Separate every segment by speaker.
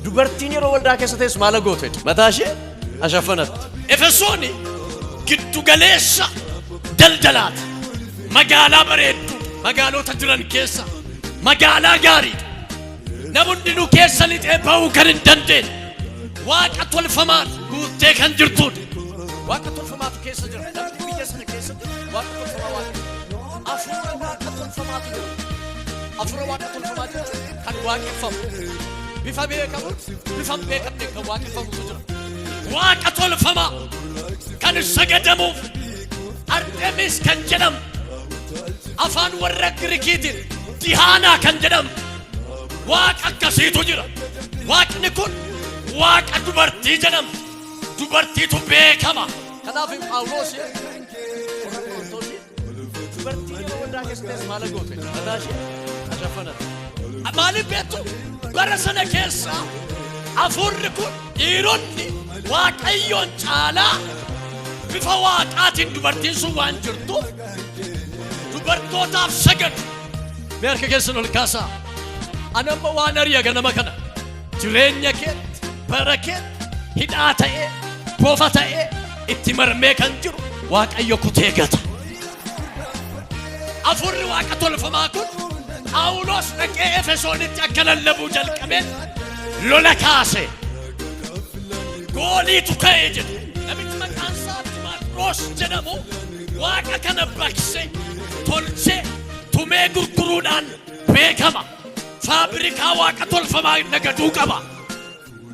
Speaker 1: dubartiin yeroo waldaa keessa teessu maal goote mataa ishee ashaffanatti. Efesooni giddu galeessa daldalaati. Magaalaa bareeddu magaalota jiran keessa magaalaa gaarii namoonni nu keessa lixee ba'uu kan hin dandeenye waaqa tolfamaan guuttee kan jirtuudha. Waaqa tolfamaatu keessa jira. Namni biyya sana keessa jira. Waaqa tolfamaa waaqa. Afuura waaqa tolfamaatu jira. Afuura waaqa tolfamaa jira kan waaqeffamu. Bifa beekamu bifa beekamne kan waaqeffamutu jira. Waaqa tolfamaa kan sagadamuuf Artemis kan jedhamu afaan warra Giriikiitiin Dihaanaa kan jedhamu waaqa akkasiitu jira. Waaqni kun waaqa dubartii jedhamu. Dubartiitu beekama. Kanaaf Phaawulos dubartii yeroo waldaa keessa teessu maal goote mataa ishee ashaffanatti. Maaliif beektu bara sana keessa hafuurri kun dhiironni Waaqayyoon caalaa bifa waaqaatiin dubartiin sun waan jirtuuf dubartootaaf sagadu. Mee harka keessan ol kaasaa. Ani amma waan ari'a ganama kana jireenya keetti bara keetti hidhaa ta'ee bofa ta'ee itti marmee kan jiru Waaqayyo kutee gata. Afurri waaqa tolfamaa kun Phaawulos dhaqee Efesoonitti akka lallabuu jalqabee lola kaase. Gooliitu ka'ee jedhe. Namichi maqaan isaa Dimaatros jedhamu waaqa kana baqsee tolchee tumee gurguruudhaan beekama. Faabrikaa waaqa tolfamaa nagaduu qaba.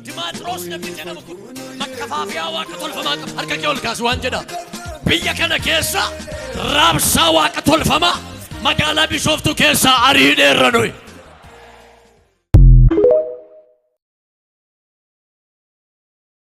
Speaker 1: Dimaatros namichi jedhamu kun makkafaafiyaa waaqa tolfamaa qaba. Harka kee ol kaasi waan jedha. Biyya kana keessa raabsaa waaqa tolfamaa magaalaa Bishooftuu keessa ariidheerra nuyi.